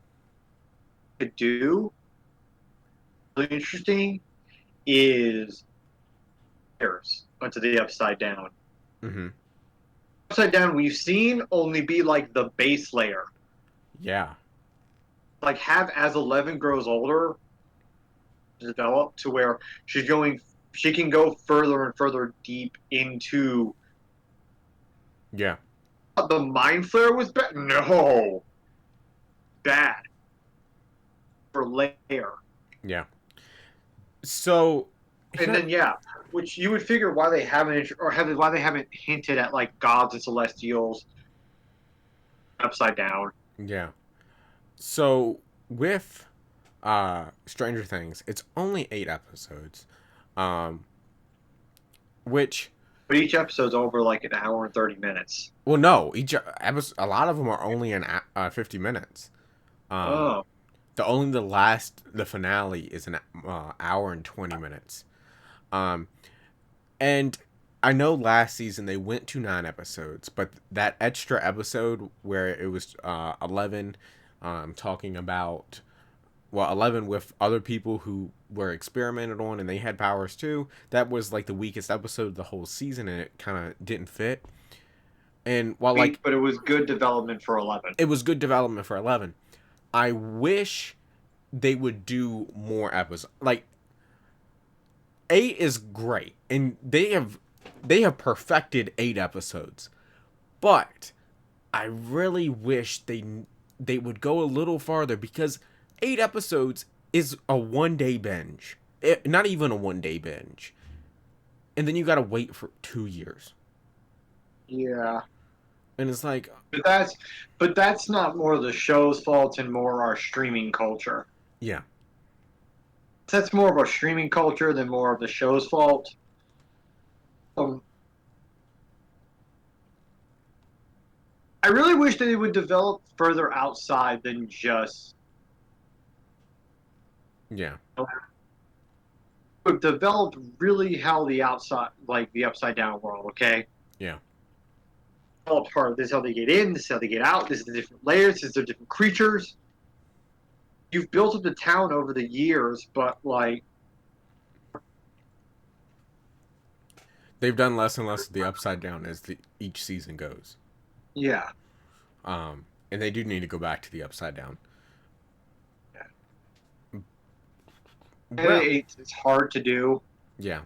to do really interesting is Paris onto the Upside Down. Mm-hmm. Upside Down, we've seen only be like the base layer. Yeah. Like have as 11 grows older, develop to where she can go further and further deep into. Yeah. The mind flare was bad. No, bad for layer. Yeah. So, And then which you would figure why they haven't why they haven't hinted at like gods and celestials upside down. yeah. So with Stranger Things, it's only 8 episodes. Um which But each episode's over like an hour and 30 minutes. well no, each episode, a lot of them are only an 50 minutes. Um Oh, the finale is an hour and 20 minutes. Um and I know last season they went to 9 episodes, but that extra episode where it was 11 talking about 11 with other people who were experimented on and they had powers too, that was like the weakest episode of the whole season and it kind of didn't fit. And while like Eight, but it was good development for 11. it was good development for 11, I wish they would do more episodes. Like 8 is great, and they have perfected 8 episodes. But I really wish they would go a little farther, because 8 episodes is a 1-day binge. Not even a 1-day binge. And then you got to wait for 2 years. Yeah. And it's like, But that's not more the show's fault and more our streaming culture. yeah. That's more of our streaming culture than more of the show's fault. Um, I really wish they would develop further outside than just Yeah. developed really how the outside, like the upside down world. Okay, Yeah. developed part. This is how they get in. This is how they get out. This is the different layers. This is the different creatures. You've built up the town over the years, but like, They've done less and less of the upside down as each season goes. yeah, And they do need to go back to the upside down. Well, it's hard to do. yeah.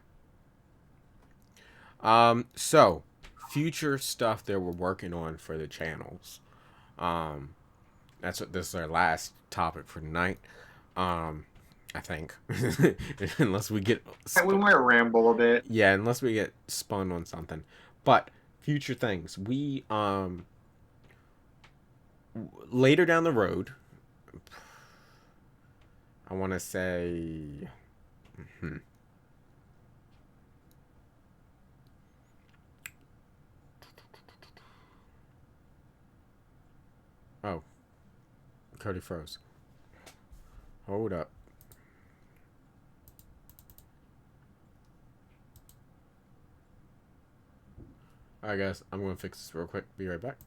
So future stuff that we're working on for the channels. Um, that's what this is our last topic for tonight. I think, unless we get We might ramble a bit. yeah, unless we get spun on something. But future things, we later down the road, I want to say, hmm, oh, Cody froze. Hold up. I guess I'm gonna fix this real quick. Be right back.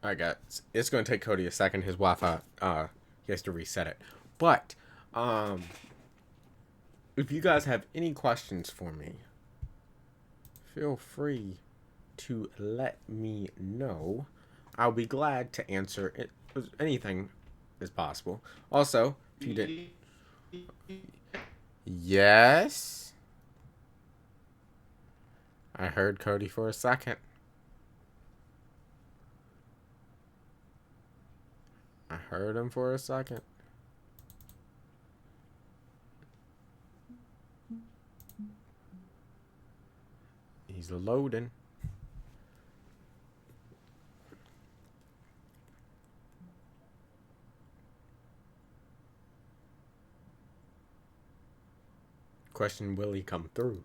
I got. It's going to take Cody a second. His Wi-Fi. He has to reset it. But, if you guys have any questions for me, feel free to let me know. I'll be glad to answer it, anything as possible. Also, if you did, yes, I heard Cody for a second. I heard him for a second. He's loading. Question, will he come through?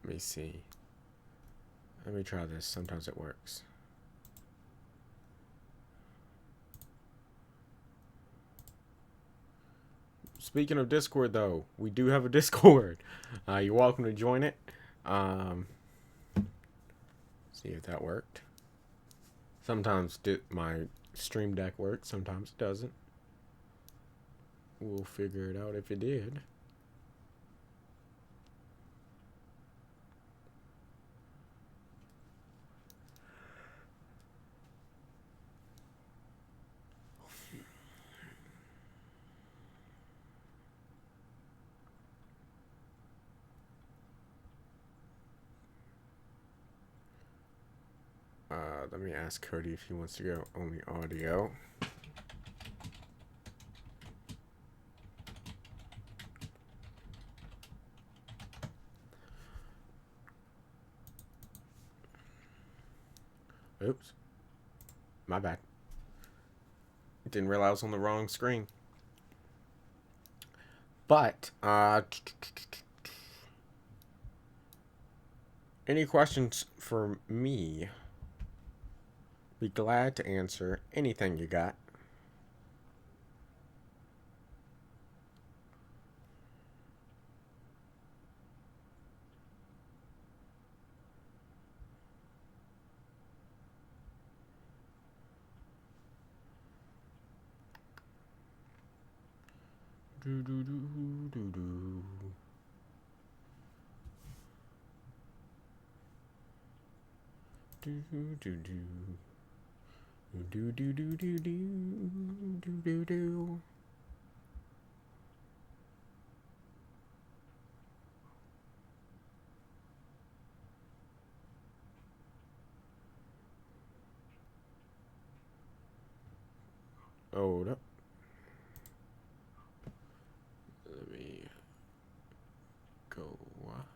Let me see. Let me try this. Sometimes it works. Speaking of Discord, though, we do have a Discord. You're welcome to join it. See if that worked. Sometimes my Stream Deck works. Sometimes it doesn't. We'll figure it out if it did. Let me ask Cody if he wants to go only audio. Oops. My bad. Didn't realize I was on the wrong screen. But, any questions for me? Be glad to answer anything you got. Do do do do do. Do do do do. Do do do do do do do do. Hold up. Let me go.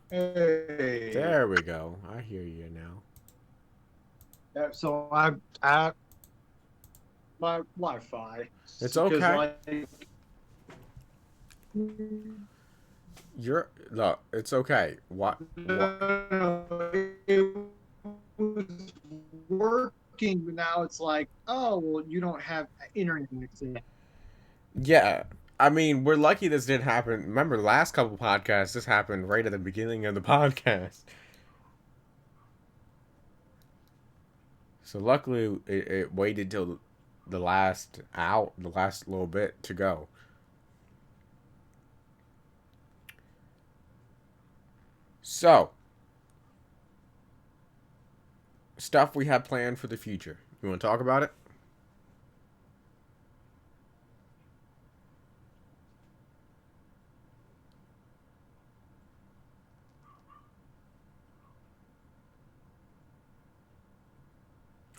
Hey. There we go. I hear you now. So I my Wi-Fi. It's okay. Like, Look, it's okay. What? it was working, but now it's like, oh well, you don't have internet connection. Yeah. I mean, we're lucky this didn't happen. Remember, the last couple podcasts, this happened right at the beginning of the podcast. So luckily, it waited till the last little bit to go. So, stuff we have planned for the future. You want to talk about it?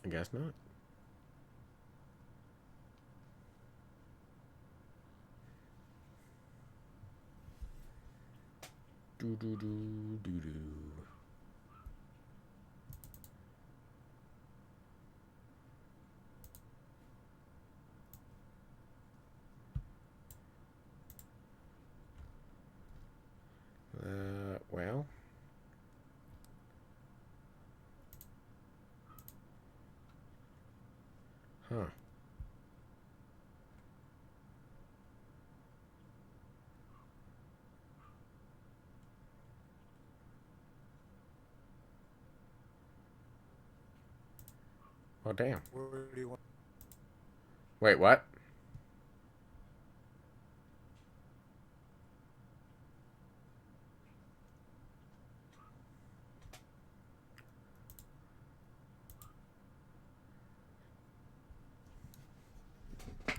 I guess not. Do do do do do. Well. Huh. Oh, damn. Where do you want? Wait, what?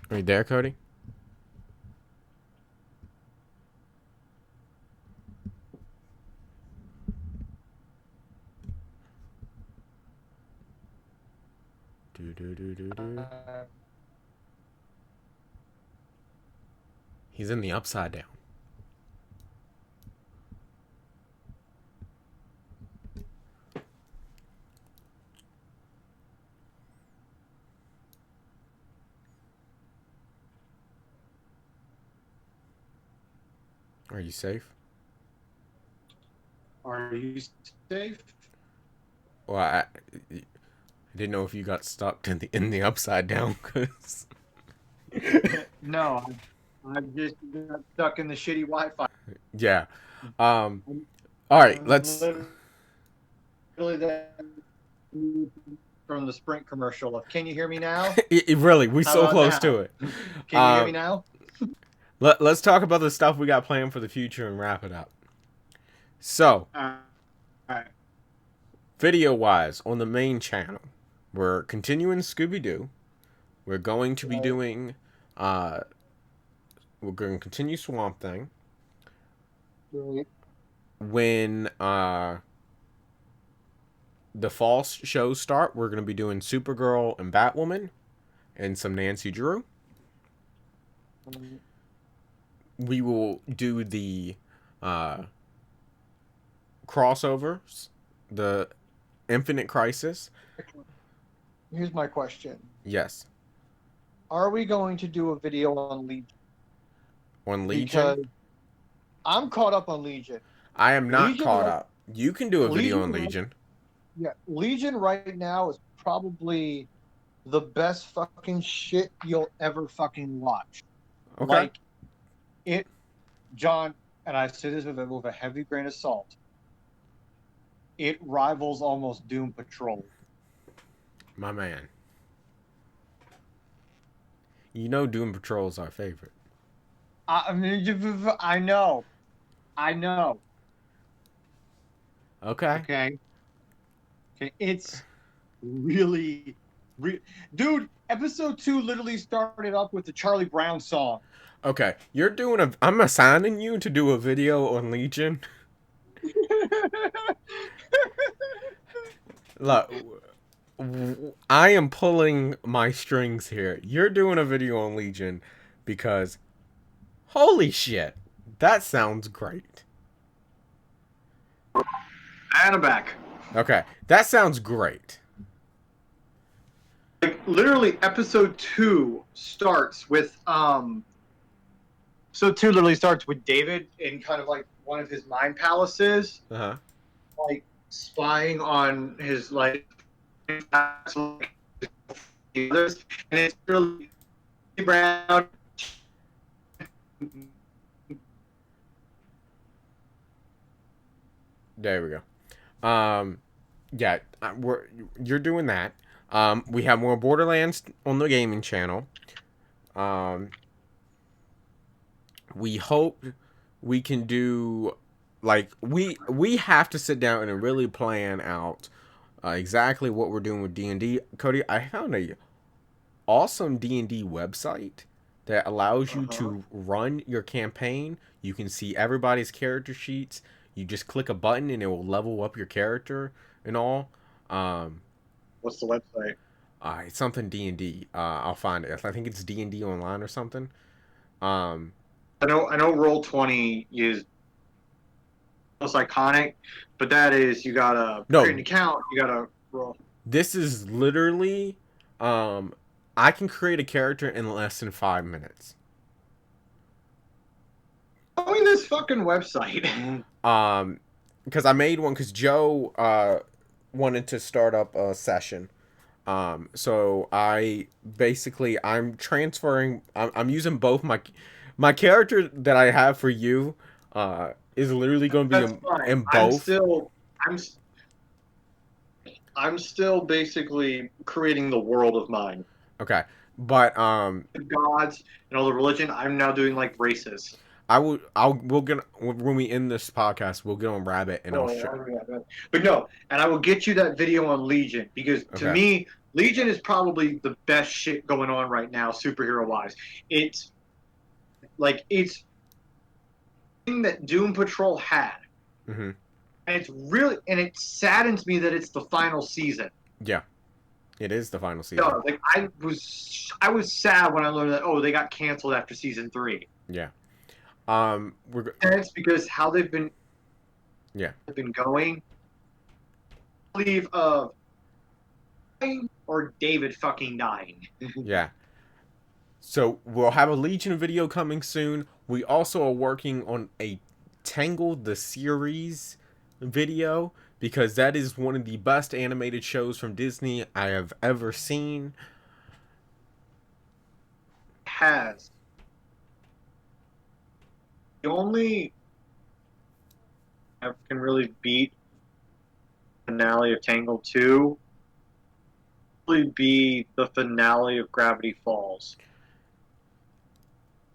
Are you there, Cody? Do. He's in the upside down. Are you safe? Are you safe? Well, I didn't know if you got stuck in the upside down, cause No, I'm just got stuck in the shitty Wi-Fi. yeah. All right, let's. Literally that from the Sprint commercial of "Can you hear me now?" Really, we How so about close now? to it. Can you hear me now? Let's talk about the stuff we got planned for the future and wrap it up. So, All right. video-wise, on the main channel, we're continuing Scooby-Doo. We're going to be doing, we're going to continue Swamp Thing. Right. When the fall shows start, we're going to be doing Supergirl and Batwoman and some Nancy Drew. We will do the crossovers, the Infinite Crisis. Here's my question: Yes. are we going to do a video on Legion? On Legion? Because I'm caught up on Legion. I am not Legion caught right- up. You can do a video on Legion right- Legion. Yeah, Legion right now is probably the best fucking shit you'll ever fucking watch. Okay. Like it, John, and I say this with a heavy grain of salt. It rivals almost Doom Patrol. My man. You know Doom Patrol is our favorite. I mean, I know. Okay. Okay. It's really, dude. Episode 2 literally started up with the Charlie Brown song. Okay. You're doing I'm assigning you to do a video on Legion. Look, I am pulling my strings here. You're doing a video on Legion because holy shit, that sounds great. And I'm back. Okay, that sounds great. Like literally, episode 2 starts with So 2 literally starts with David in kind of like one of his mind palaces, Uh-huh. like spying on his like others, and it's really Brown. There we go. Yeah, you're doing that. We have more Borderlands on the gaming channel. We hope we can do like we have to sit down and really plan out exactly what we're doing with D&D. Cody, I found a awesome D&D website that allows you to run your campaign. You can see everybody's character sheets. You just click a button and it will level up your character and all. What's the website? It's something D&D. I'll find it. I think it's D&D Online or something. I know Roll20 is most iconic, but that is you gotta create an account, you gotta roll. This is literally I can create a character in less than 5 minutes. Show me this fucking website. Because I made one because Joe wanted to start up a session. So I'm transferring. I'm using both my character that I have for you. Is literally going to be in both. I'm still basically creating the world of mine. Okay, but The gods and all the religion. I'm now doing like races. we'll get when we end this podcast, we'll get on Rabbit and I'll Oh, show. yeah. But no, and I will get you that video on Legion because to Okay. me, Legion is probably the best shit going on right now, superhero wise. It's it's thing that Doom Patrol had, Mm-hmm. and it saddens me that it's the final season. Yeah, it is the final season. No, like I was sad when I learned that they got canceled after season 3. Yeah. We're And it's because how yeah. they've been going. I believe of or David fucking dying. Yeah. So we'll have a Legion video coming soon. We also are working on a Tangled the series video because that is one of the best animated shows from Disney I have ever seen. Has the only can really beat the finale of Tangled 2 really be the finale of Gravity Falls.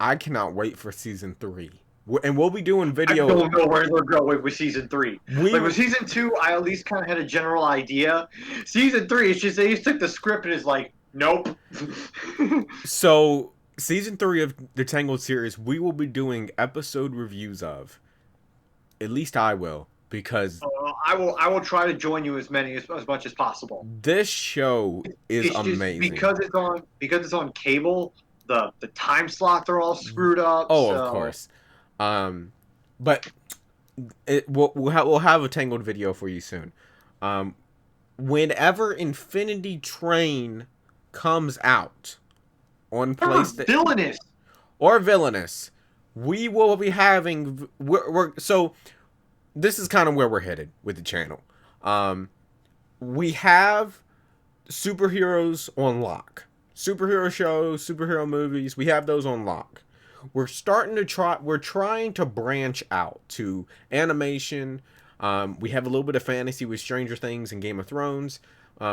I cannot wait for season 3. And we'll be doing I video. don't know where they're going with season 3. We Like with season 2, I at least kind of had a general idea. Season 3, it's just they just took the script and is like, nope. So season 3 of the Tangled series, we will be doing episode reviews of. At least I will, because I will try to join you as much as possible. this show is It's just amazing. because it's on cable. The time slots are all screwed up. Oh, so. of course. But we'll have a Tangled video for you soon. Whenever Infinity Train comes out on PlayStation Villainous. or Villainous, we will be having so this is kind of where we're headed with the channel. We have superheroes on lock. Superhero shows, superhero movies, we have those on lock. We're trying to branch out to animation. We have a little bit of fantasy with Stranger Things and Game of Thrones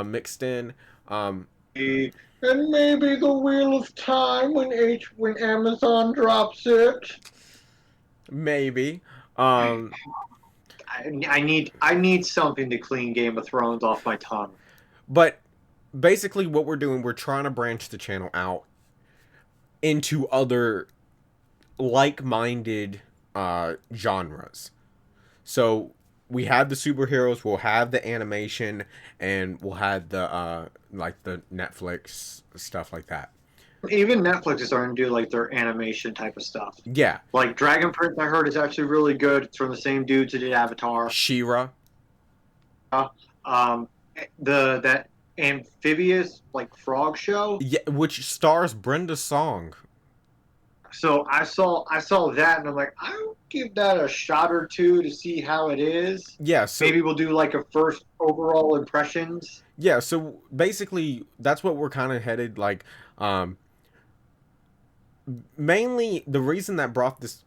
mixed in. And maybe the Wheel of Time when Amazon drops it. Maybe. I need something to clean Game of Thrones off my tongue. But basically what we're doing, we're trying to branch the channel out into other like-minded genres. So we have the superheroes, we'll have the animation, and we'll have the like the Netflix stuff like that. Even Netflix is starting to do like their animation type of stuff. Yeah. Like Dragon Prince, I heard is actually really good. It's from the same dudes who did Avatar. She-Ra. That amphibious like frog show. Yeah, which stars Brenda Song. So I saw that and I'm like, I'll give that a shot or two to see how it is. Yeah, so Maybe we'll do like a first overall impressions. yeah, so basically that's what we're kind of headed like. Mainly the reason that brought this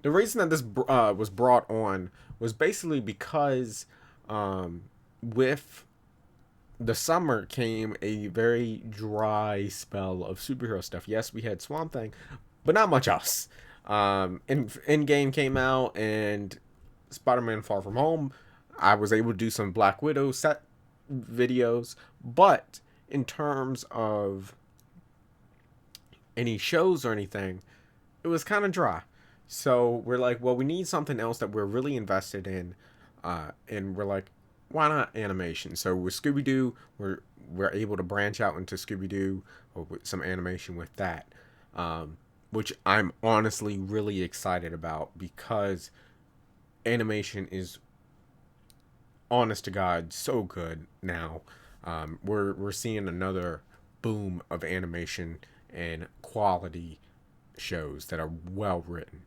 the reason that this was brought on was basically because with the summer came a very dry spell of superhero stuff. Yes, we had Swamp Thing, but not much else. Endgame came out and Spider-Man Far From Home. I was able to do some Black Widow set videos, but in terms of any shows or anything, it was kind of dry. So we're like, well, we need something else that we're really invested in, and we're like, why not animation? So with Scooby-Doo, we're able to branch out into Scooby-Doo or with some animation with that, which I'm honestly really excited about because animation is, honest to God, so good now. We're seeing another boom of animation and quality shows that are well written.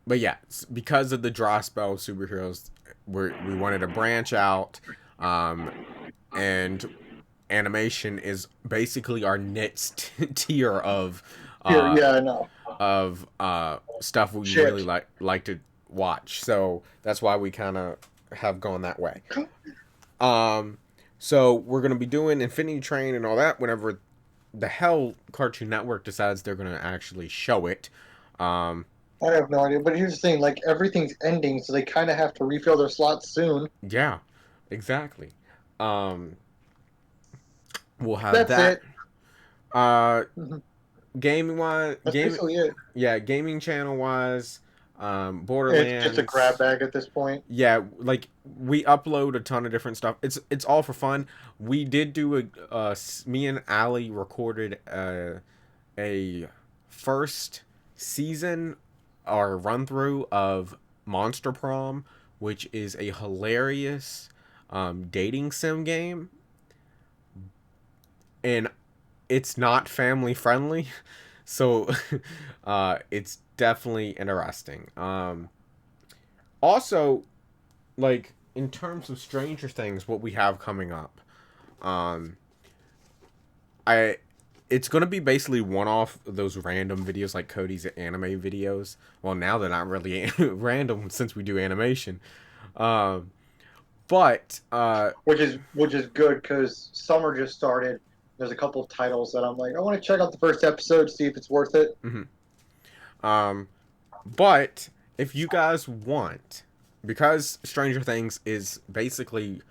But yeah, because of the dry spell of superheroes, we wanted to branch out, and animation is basically our next tier of Here, yeah, I know. stuff we Shit. really like to watch. So that's why we kind of have gone that way. So we're gonna be doing Infinity Train and all that whenever the hell Cartoon Network decides they're gonna actually show it. I have no idea. But here's the thing: like everything's ending, so they kind of have to refill their slots soon. Yeah, exactly. Um, we'll have That's that. it. Uh, Mhm. gaming wise, That's basically it. yeah, gaming channel wise, It's just a grab Borderlands. bag at this point. Yeah, like we upload a ton of different stuff. It's all for fun. We did do me and Ali recorded a first season or run through of Monster Prom, which is a hilarious dating sim game, and it's not family friendly, so it's definitely interesting. Also, like in terms of Stranger Things, what we have coming up, um, I it's gonna be basically one off those random videos like Cody's anime videos. Well, now they're not really random since we do animation, um, but Which is good because summer just started. There's a couple of titles that I'm like, I want to check out the first episode, see if it's worth it. mhm. um, but if you guys want, because Stranger Things is basically,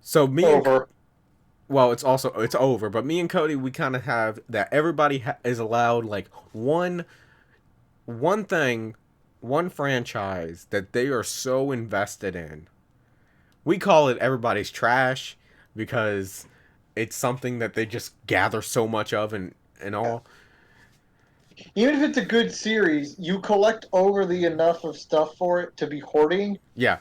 so me and Over. well, it's over. But me and Cody, we kind of have that everybody is allowed like one thing, one franchise that they are so invested in. We call it everybody's trash because it's something that they just gather so much of and all. Even if it's a good series, you collect over the enough of stuff for it to be hoarding. Yeah,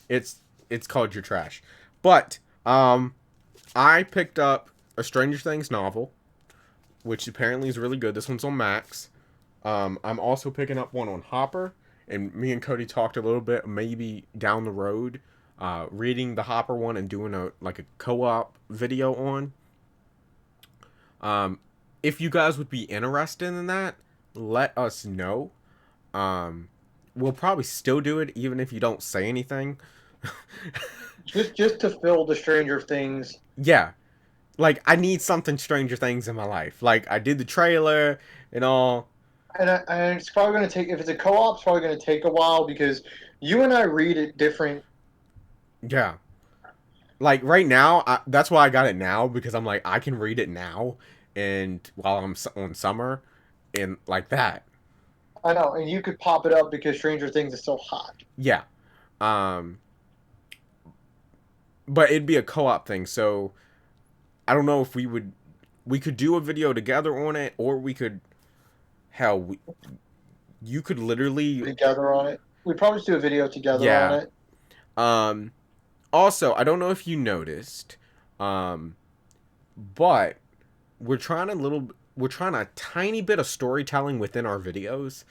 it's it's called your trash. But I picked up a Stranger Things novel, which apparently is really good. This one's on Max. I'm also picking up one on Hopper, and me and Cody talked a little bit, maybe down the road, reading the Hopper one and doing a co-op video on. Um, if you guys would be interested in that, let us know. Um, we'll probably still do it even if you don't say anything. Just to fill the Stranger Things. Yeah, like I need something Stranger Things in my life. Like I did the trailer and all. And it's probably going to take, if it's a co op, it's probably going to take a while because you and I read it different. Yeah. Like right now, that's why I got it now because I'm like I can read it now, and while I'm on summer, and like that. I know, and you could pop it up because Stranger Things is so hot. Yeah, um, but it'd be a co-op thing. So I don't know if we could do a video together on it, or we could hell you could literally Together on it. We probably just do a video together on yeah. it. Um, also I don't know if you noticed, um, but we're trying a tiny bit of storytelling within our videos.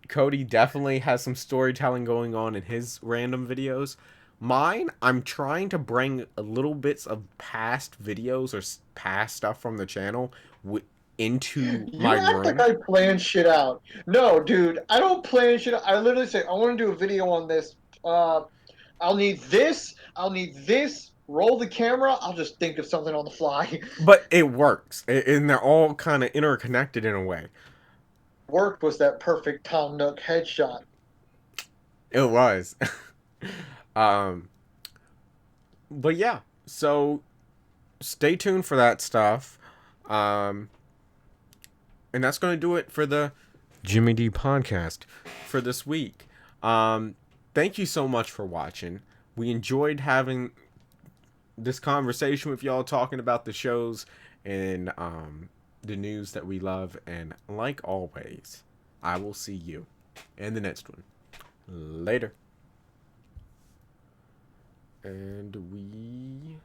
Cody definitely has some storytelling going on in his random videos. Mine, I'm trying to bring a little bits of past videos or past stuff from the channel into my You act like room. I plan shit out. No, dude, I don't plan shit out. I literally say, I want to do a video on this. Uh, I'll need this. I'll need this. Roll the camera. I'll just think of something on the fly. But it works, and they're all kind of interconnected in a way. Worked was that perfect Tom Nook headshot. It was. um, but yeah, so stay tuned for that stuff. Um, and that's going to do it for the Jimmy D podcast for this week. Thank you so much for watching. We enjoyed having this conversation with y'all, talking about the shows and the news that we love. And like always, I will see you in the next one. Later. And we